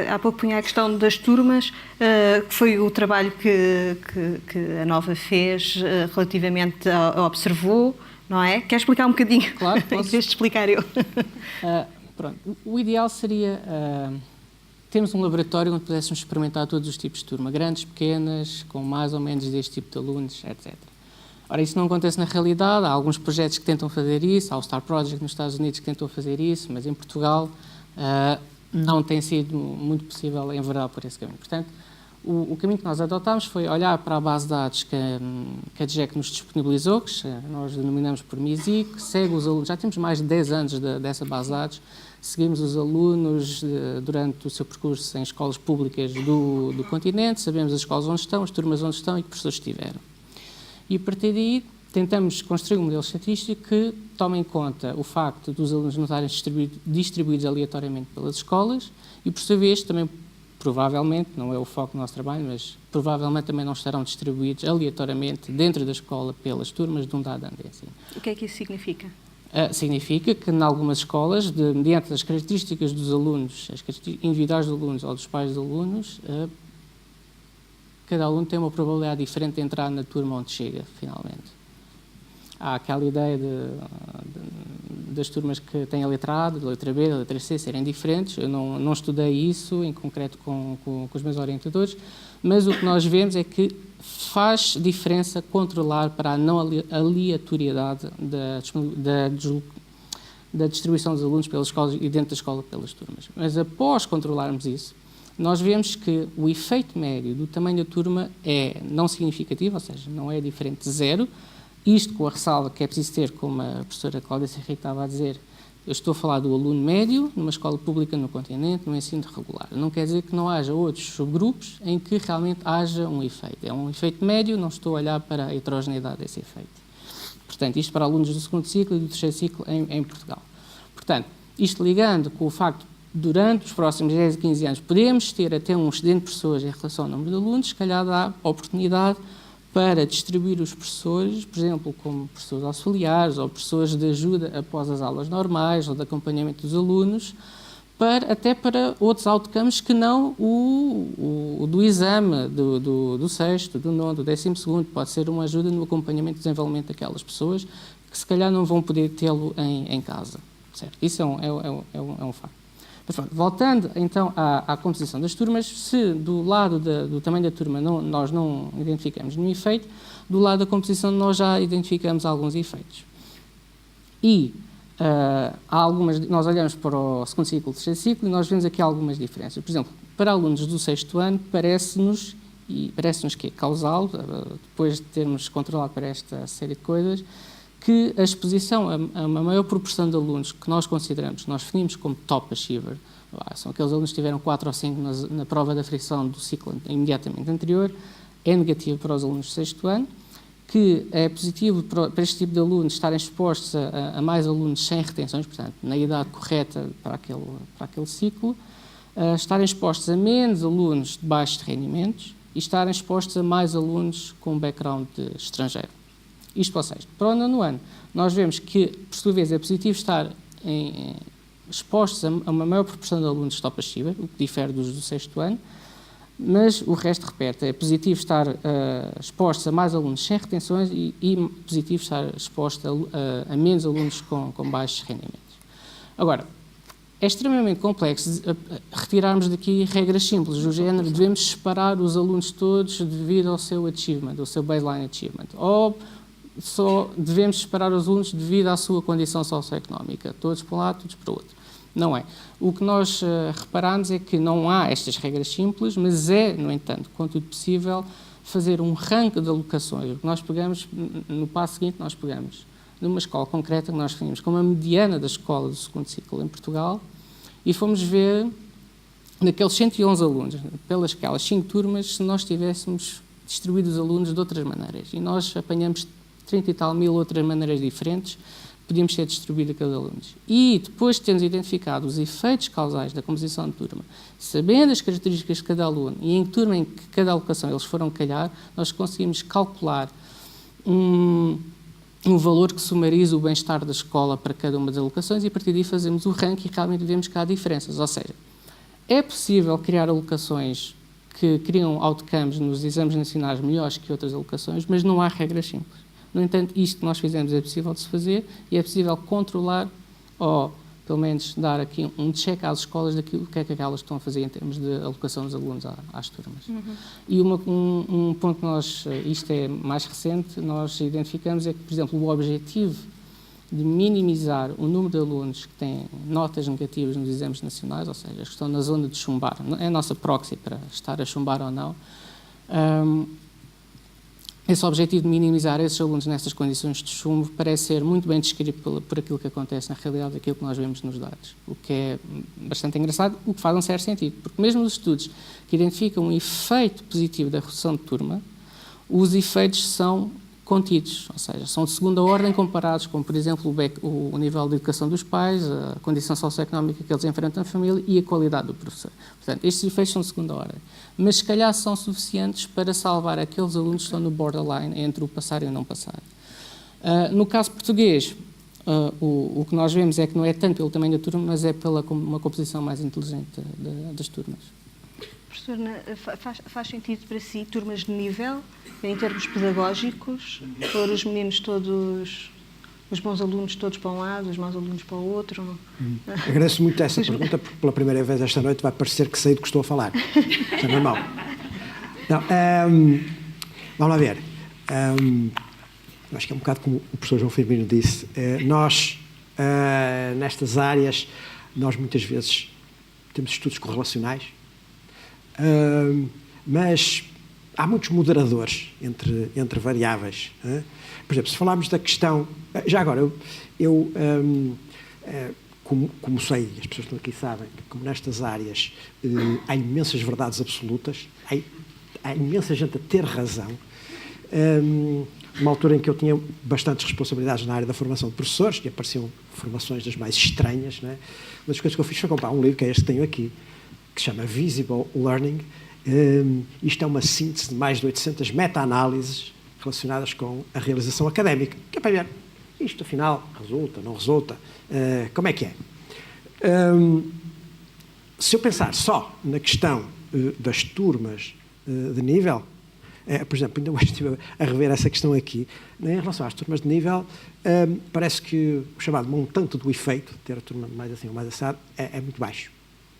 Há pouco punha a questão das turmas, que foi o trabalho que a Nova fez relativamente observou, não é? Quer explicar um bocadinho? Claro, Em vez de explicar eu. Pronto. O ideal seria termos um laboratório onde pudéssemos experimentar todos os tipos de turma, grandes, pequenas, com mais ou menos deste tipo de alunos, etc. Ora, isso não acontece na realidade. Há alguns projetos que tentam fazer isso, há o Star Project nos Estados Unidos que tentou fazer isso, mas em Portugal não tem sido muito possível enveredar por esse caminho. Portanto, o caminho que nós adotámos foi olhar para a base de dados que a DGEC nos disponibilizou, que nós denominamos por MISIC, segue os alunos, já temos mais de 10 anos dessa base de dados, seguimos os alunos durante o seu percurso em escolas públicas do continente, sabemos as escolas onde estão, as turmas onde estão e que professores estiveram. E a partir daí tentamos construir um modelo estatístico que tome em conta o facto dos alunos não estarem distribuídos aleatoriamente pelas escolas e, por sua vez, também provavelmente, não é o foco do nosso trabalho, mas provavelmente também não estarão distribuídos aleatoriamente dentro da escola pelas turmas de um dado ano de ensino. O que é que isso significa? Significa que, em algumas escolas, mediante as características dos alunos, as características individuais dos alunos ou dos pais dos alunos, cada aluno tem uma probabilidade diferente de entrar na turma onde chega, finalmente. Há aquela ideia das turmas que têm a letra A, a letra B, a letra C serem diferentes. Eu não estudei isso em concreto com os meus orientadores, mas o que nós vemos é que faz diferença controlar para a não aleatoriedade da distribuição dos alunos pelas escolas e dentro da escola pelas turmas. Mas após controlarmos isso, nós vemos que o efeito médio do tamanho da turma é não significativo, ou seja, não é diferente de zero. Isto com a ressalva que é preciso ter, como a professora Cláudia Serrita estava a dizer, eu estou a falar do aluno médio numa escola pública no continente, no ensino regular. Não quer dizer que não haja outros subgrupos em que realmente haja um efeito. É um efeito médio, não estou a olhar para a heterogeneidade desse efeito. Portanto, isto para alunos do segundo ciclo e do terceiro ciclo em Portugal. Portanto, isto ligando com o facto de, durante os próximos 10 e 15 anos, podemos ter até um excedente de pessoas em relação ao número de alunos, se calhar dá oportunidade para distribuir os professores, por exemplo, como professores auxiliares ou professores de ajuda após as aulas normais ou de acompanhamento dos alunos, até para outros outcomes que não o do exame, do sexto, do nono, do 12º, pode ser uma ajuda no acompanhamento e desenvolvimento daquelas pessoas que se calhar não vão poder tê-lo em casa. Certo? Isso é um facto. Mas, pronto, voltando então à composição das turmas, se do lado do tamanho da turma nós não identificamos nenhum efeito, do lado da composição nós já identificamos alguns efeitos. E nós olhamos para o segundo ciclo e o terceiro ciclo e nós vemos aqui algumas diferenças. Por exemplo, para alunos do sexto ano, parece-nos que é causal, depois de termos controlado para esta série de coisas, que a exposição a uma maior proporção de alunos que nós consideramos, nós definimos como top achiever, são aqueles alunos que tiveram 4 ou 5 na prova da fricção do ciclo imediatamente anterior, é negativo para os alunos do sexto ano, que é positivo para este tipo de alunos estarem expostos a mais alunos sem retenções, portanto, na idade correta para aquele ciclo, estarem expostos a menos alunos de baixos rendimentos e estarem expostos a mais alunos com background estrangeiro. Isto para o sexto. Para o nono ano, nós vemos que, por sua vez, é positivo estar expostos a uma maior proporção de alunos top achiever, o que difere dos do sexto ano, mas o resto repete. É positivo estar expostos a mais alunos sem retenções e positivo estar exposto a menos alunos com baixos rendimentos. Agora, é extremamente complexo retirarmos daqui regras simples do género devemos separar os alunos todos devido ao seu achievement, ao seu baseline achievement, ou só devemos separar os alunos devido à sua condição socioeconómica, todos para um lado, todos para o outro. Não é. O que nós reparamos é que não há estas regras simples, mas é, no entanto, quanto possível, fazer um ranking de alocações. O que nós pegamos, no passo seguinte, nós pegamos numa escola concreta que nós definimos como a mediana da escola do segundo ciclo em Portugal e fomos ver, naqueles 111 alunos, pelas aquelas 5 turmas, se nós tivéssemos distribuído os alunos de outras maneiras. E nós apanhamos 30 e tal mil outras maneiras diferentes, podíamos ter distribuído aqueles alunos. E depois de termos identificado os efeitos causais da composição de turma, sabendo as características de cada aluno e em que turma em que cada alocação eles foram calhar, nós conseguimos calcular um valor que sumariza o bem-estar da escola para cada uma das alocações e a partir daí fazemos o ranking e realmente vemos que há diferenças. Ou seja, É possível criar alocações que criam outcomes nos exames nacionais melhores que outras alocações, mas não há regras simples. No entanto, isto que nós fizemos é possível de se fazer e é possível controlar ou, pelo menos, dar aqui um check às escolas daquilo que é que elas estão a fazer em termos de alocação dos alunos às turmas. E um ponto que nós, isto é mais recente, nós identificamos é que, por exemplo, o objetivo de minimizar o número de alunos que têm notas negativas nos exames nacionais, ou seja, que estão na zona de chumbar, é a nossa proxy para estar a chumbar ou não, esse objetivo de minimizar esses alunos nessas condições de chumbo parece ser muito bem descrito por aquilo que acontece na realidade, aquilo que nós vemos nos dados, o que é bastante engraçado, o que faz um certo sentido, porque mesmo os estudos que identificam um efeito positivo da redução de turma, os efeitos são contidos, ou seja, são de segunda ordem comparados com, por exemplo, o nível de educação dos pais, a condição socioeconómica que eles enfrentam na família e a qualidade do professor. Portanto, estes efeitos são de segunda ordem, mas se calhar são suficientes para salvar aqueles alunos que estão no borderline entre o passar e o não passar. No caso português, o que nós vemos é que não é tanto pelo tamanho da turma, mas é pela uma composição mais inteligente das turmas. Professor, faz sentido para si turmas de nível, em termos pedagógicos, pôr os meninos todos, os bons alunos todos para um lado, os maus alunos para o outro? Agradeço muito essa pergunta, porque pela primeira vez esta noite vai parecer que sei do que estou a falar. Isso é normal. Não, vamos lá ver. Acho que é um bocado como o professor João Firmino disse. Nós, nestas áreas, nós muitas vezes temos estudos correlacionais, mas há muitos moderadores entre variáveis. Por exemplo, se falarmos da questão... Já agora, como sei, as pessoas que estão aqui sabem, que como nestas áreas há imensas verdades absolutas, há imensa gente a ter razão. Uma altura em que eu tinha bastantes responsabilidades na área da formação de professores, e apareciam formações das mais estranhas, não é? Uma das coisas que eu fiz foi comprar um livro, que é este que tenho aqui, que se chama Visible Learning. Isto é uma síntese de mais de 800 meta-análises relacionadas com a realização académica, que é para ver isto, afinal, resulta, não resulta, como é que é. Se eu pensar só na questão das turmas de nível, por exemplo, ainda hoje estive a rever essa questão aqui, em relação às turmas de nível, parece que o chamado montante do efeito, ter a turma mais assim ou mais assado, é muito baixo,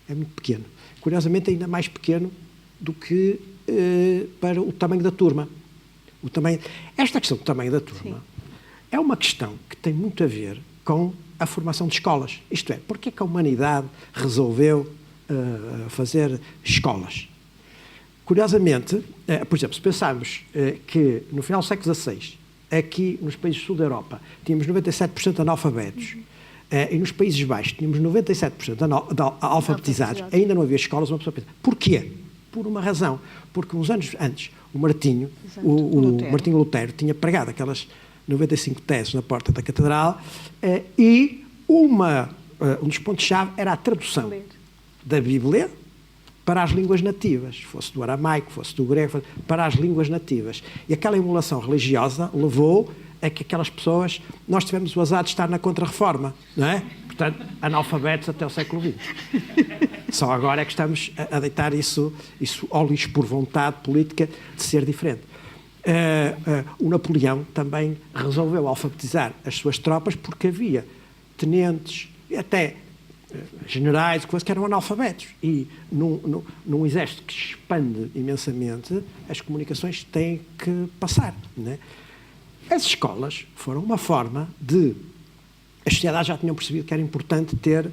é muito pequeno. Curiosamente, ainda mais pequeno do que para o tamanho da turma. Esta questão do tamanho da turma é uma questão que tem muito a ver com a formação de escolas. Isto é, porque é que a humanidade resolveu fazer escolas? Curiosamente, por exemplo, se pensarmos que no final do século XVI, aqui nos países do sul da Europa, tínhamos 97% de analfabetos, e nos Países Baixos tínhamos 97% de alfabetizados, ainda não havia escolas, uma pessoa pensa, porquê? Por uma razão, porque uns anos antes o Martinho Lutero tinha pregado aquelas 95 teses na porta da catedral, e um dos pontos-chave era a tradução da Bíblia para as línguas nativas, fosse do aramaico, fosse do grego, para as línguas nativas. E aquela emulação religiosa levou a que aquelas pessoas, nós tivemos o azar de estar na Contra-Reforma, não é? Portanto, analfabetos até o século XX. Só agora é que estamos a deitar isso ao lixo por vontade política de ser diferente. O Napoleão também resolveu alfabetizar as suas tropas porque havia tenentes e até generais que eram analfabetos. E num exército que se expande imensamente, as comunicações têm que passar, não é? As escolas foram uma forma de... As sociedades já tinham percebido que era importante ter,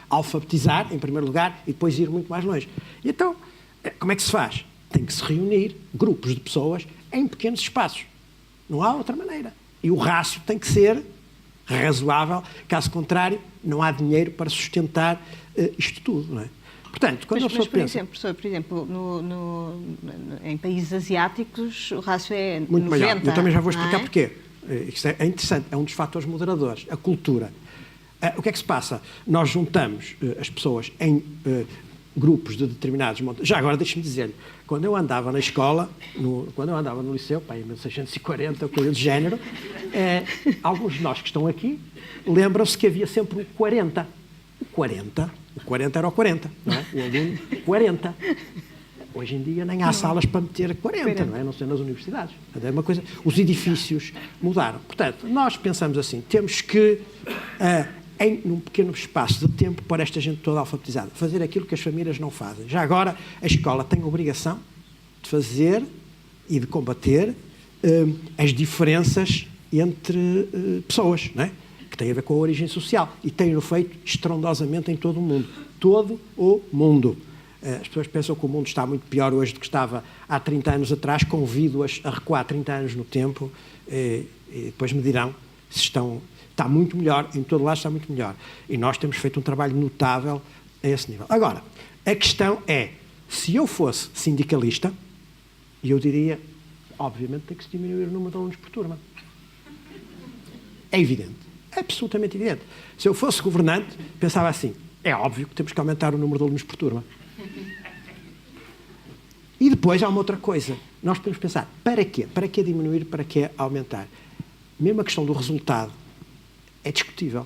alfabetizar, em primeiro lugar, e depois ir muito mais longe. E então, como é que se faz? Tem que se reunir grupos de pessoas em pequenos espaços. Não há outra maneira. E o rácio tem que ser razoável, caso contrário, não há dinheiro para sustentar isto tudo, não é? Portanto, quando a pessoa pensa... Por exemplo, em países asiáticos o rácio é muito 90, maior. Eu também já vou explicar porquê. Isto é interessante, é um dos fatores moderadores, a cultura. O que é que se passa? Nós juntamos as pessoas em grupos de determinados montantes. Já agora, deixe-me dizer-lhe, quando eu andava na escola, quando eu andava no liceu, em 1640, coisa de género, alguns de nós que estão aqui lembram-se que havia sempre o 40. O O 40 era o 40, não é? O aluno 40. Hoje em dia nem há salas para meter 40, não é? Não sei nas universidades. É uma coisa, os edifícios mudaram. Portanto, nós pensamos assim, temos que, num pequeno espaço de tempo, pôr esta gente toda alfabetizada, fazer aquilo que as famílias não fazem. Já agora, a escola tem a obrigação de fazer e de combater as diferenças entre pessoas, não é? Que têm a ver com a origem social. E têm-no feito estrondosamente em todo o mundo. Todo o mundo. As pessoas pensam que o mundo está muito pior hoje do que estava há 30 anos atrás. Convido-as a recuar 30 anos no tempo e depois me dirão se está muito melhor, em todo lado está muito melhor. E nós temos feito um trabalho notável a esse nível. Agora, a questão é, se eu fosse sindicalista, eu diria, obviamente, tem que se diminuir o número de alunos por turma. É evidente. É absolutamente evidente. Se eu fosse governante, pensava assim, é óbvio que temos que aumentar o número de alunos por turma. E depois há uma outra coisa. Nós podemos pensar, para quê? Para que diminuir, para que aumentar? Mesmo a questão do resultado é discutível.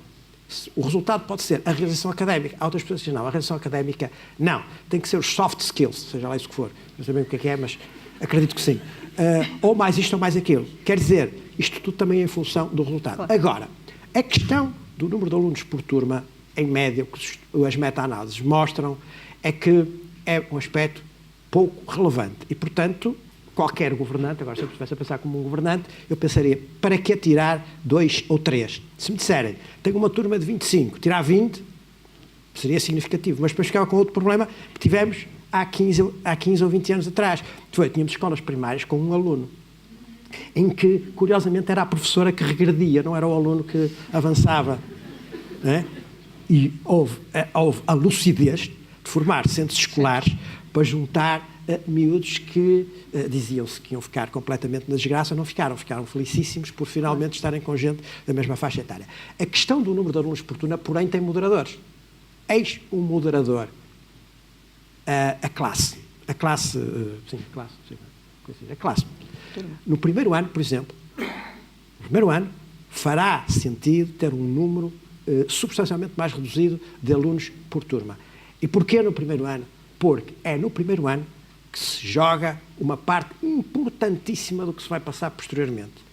O resultado pode ser a realização académica. Há outras pessoas que dizem, não, a realização académica, não. Tem que ser os soft skills, seja lá isso que for. Não sei bem o que é, mas acredito que sim. Ou mais isto ou mais aquilo. Quer dizer, isto tudo também é em função do resultado. Claro. Agora, a questão do número de alunos por turma, em média, que as meta-análises mostram, é que é um aspecto pouco relevante. E, portanto, qualquer governante, agora se eu estivesse a pensar como um governante, eu pensaria, para que tirar 2 ou 3? Se me disserem, tenho uma turma de 25, tirar 20, seria significativo. Mas depois ficava com outro problema que tivemos há 15 ou 20 anos atrás. Tínhamos escolas primárias com um aluno, em que, curiosamente, era a professora que regredia, não era o aluno que avançava. Não é? E houve a lucidez de formar centros escolares para juntar miúdos que diziam-se que iam ficar completamente na desgraça, não ficaram felicíssimos por finalmente estarem com gente da mesma faixa etária. A questão do número de alunos por turma, porém, tem moderadores. Eis um moderador. A classe. No primeiro ano, por exemplo, fará sentido ter um número substancialmente mais reduzido de alunos por turma. E porquê no primeiro ano? Porque é no primeiro ano que se joga uma parte importantíssima do que se vai passar posteriormente.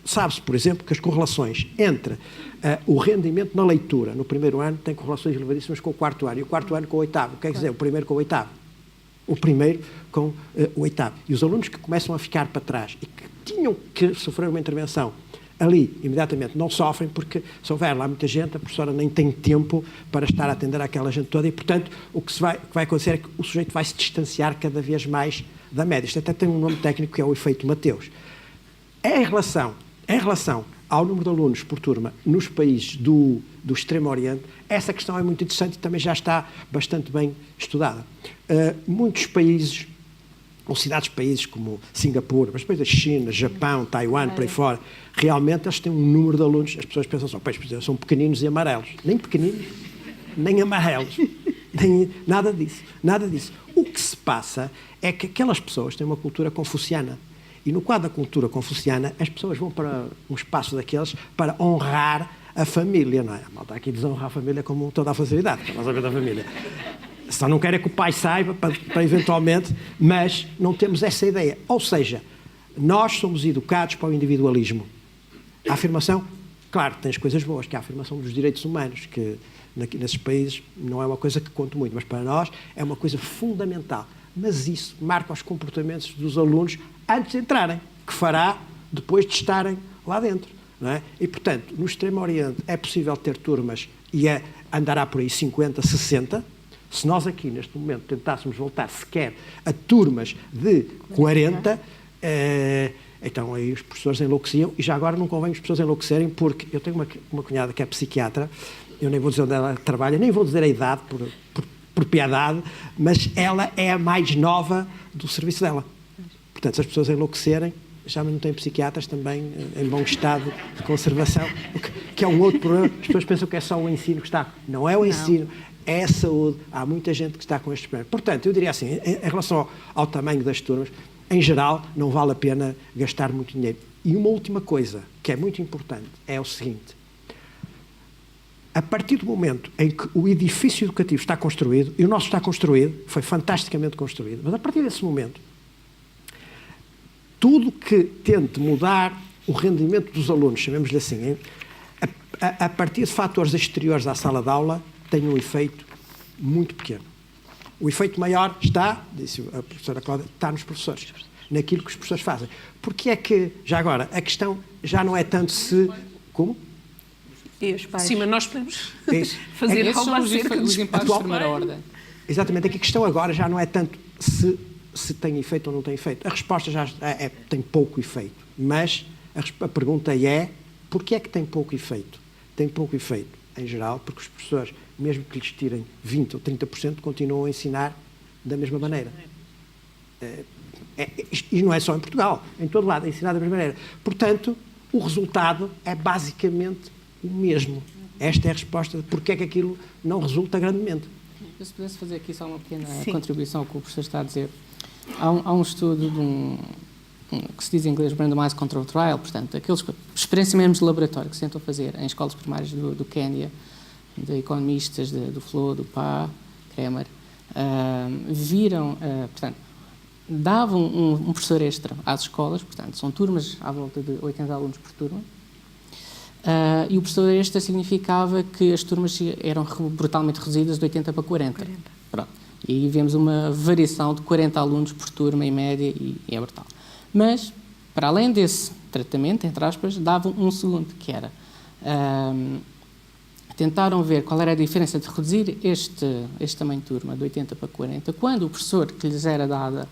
Sabe-se, por exemplo, que as correlações entre o rendimento na leitura no primeiro ano tem correlações elevadíssimas com o quarto ano, e o quarto ano com o oitavo. Quer dizer, o primeiro com o oitavo. O primeiro com o oitavo. E os alunos que começam a ficar para trás e que tinham que sofrer uma intervenção ali, imediatamente, não sofrem, porque se houver lá muita gente, a professora nem tem tempo para estar a atender àquela gente toda e, portanto, o que vai acontecer é que o sujeito vai se distanciar cada vez mais da média. Isto até tem um nome técnico que é o efeito Mateus. Em relação ao número de alunos por turma nos países do Extremo Oriente, essa questão é muito interessante e também já está bastante bem estudada. Muitos países, ou cidades-países como Singapura, mas depois a China, Japão, Taiwan, por aí fora, realmente eles têm um número de alunos, as pessoas pensam só, pois, são pequeninos e amarelos. Nem pequeninos, nem amarelos. Nada disso. O que se passa é que aquelas pessoas têm uma cultura confuciana. E no quadro da cultura confuciana, as pessoas vão para um espaço daqueles para honrar a família, não é? A malta aqui desonra a família com toda a facilidade, que nós a ver da família. Só não quer é que o pai saiba, para eventualmente, mas não temos essa ideia. Ou seja, nós somos educados para o individualismo. A afirmação, claro, tem as coisas boas, que é a afirmação dos direitos humanos, que nesses países não é uma coisa que conta muito, mas para nós é uma coisa fundamental. Mas isso marca os comportamentos dos alunos antes de entrarem, que fará depois de estarem lá dentro. Não é? E, portanto, no Extremo Oriente é possível ter turmas e andará por aí 50, 60. Se nós aqui, neste momento, tentássemos voltar sequer a turmas de 40, então aí os professores enlouqueciam, e já agora não convém os professores enlouquecerem, porque eu tenho uma cunhada que é psiquiatra, eu nem vou dizer onde ela trabalha, nem vou dizer a idade, por piedade, mas ela é a mais nova do serviço dela. Portanto, se as pessoas enlouquecerem, já não têm psiquiatras também em bom estado de conservação, que é um outro problema. As pessoas pensam que é só o ensino que está. Não é o ensino. É a saúde. Há muita gente que está com estes problemas. Portanto, eu diria assim, em relação ao tamanho das turmas, em geral, não vale a pena gastar muito dinheiro. E uma última coisa, que é muito importante, é o seguinte. a partir do momento em que o edifício educativo está construído, e o nosso está construído, foi fantasticamente construído, mas a partir desse momento, tudo que tente mudar o rendimento dos alunos, chamemos-lhe assim, a partir de fatores exteriores à sala de aula, tem um efeito muito pequeno. O efeito maior está, disse a professora Cláudia, está nos professores, naquilo que os professores fazem. Porque é que, já agora, a questão já não é tanto se... Como? E os pais? Sim, mas nós podemos Isso. fazer Esses algo são acerca os dos impactos de primeira ordem. Exatamente, é que a questão agora já não é tanto se tem efeito ou não tem efeito. A resposta já tem pouco efeito, mas a pergunta é, porquê é que tem pouco efeito? Tem pouco efeito, em geral, porque os professores, mesmo que lhes tirem 20% ou 30%, continuam a ensinar da mesma maneira. E não é só em Portugal, em todo lado, é ensinar da mesma maneira. Portanto, o resultado é basicamente o mesmo. Esta é a resposta de porque é que aquilo não resulta grandemente. Eu, se pudesse fazer aqui só uma pequena Sim. contribuição ao que o professor está a dizer. Há um estudo que se diz em inglês Randomized Control Trial, portanto, experiências mesmo de laboratório que se tentam fazer em escolas primárias do Quênia, de economistas do FLO, do PA, Kremer, viram, portanto, davam um professor extra às escolas, portanto, são turmas à volta de 80 alunos por turma, e o professor extra significava que as turmas eram brutalmente reduzidas de 80 para 40. Pronto. E aí vemos uma variação de 40 alunos por turma em média e é brutal. Mas, para além desse tratamento, entre aspas, davam um segundo, que era... tentaram ver qual era a diferença de reduzir este tamanho de turma de 80 para 40, quando o professor que lhes era dada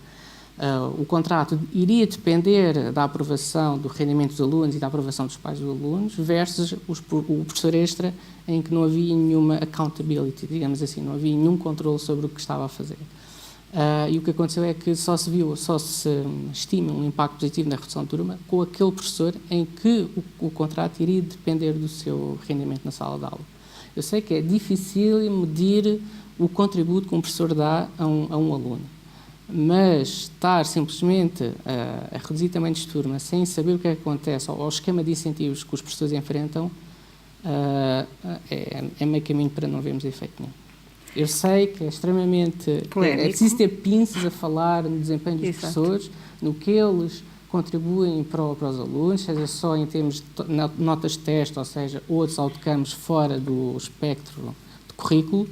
o contrato iria depender da aprovação do rendimento dos alunos e da aprovação dos pais dos alunos, versus o professor extra, em que não havia nenhuma accountability, digamos assim, não havia nenhum controle sobre o que estava a fazer. E o que aconteceu é que só se estima um impacto positivo na redução de turma com aquele professor em que o contrato iria depender do seu rendimento na sala de aula. Eu sei que é difícil medir o contributo que um professor dá a um aluno, mas estar simplesmente a reduzir tamanhos de turma sem saber o que é que acontece, ou o esquema de incentivos que os professores enfrentam, é meio caminho para não vermos efeito nenhum. Eu sei que é extremamente... Polémico. É preciso ter pinças a falar no desempenho dos Exato. professores, no que eles contribuem para os alunos, seja só em termos de notas de teste, ou seja, outros outcomes fora do espectro de currículo,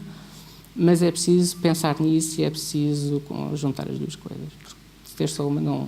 mas é preciso pensar nisso e é preciso juntar as duas coisas. Porque se ter só uma não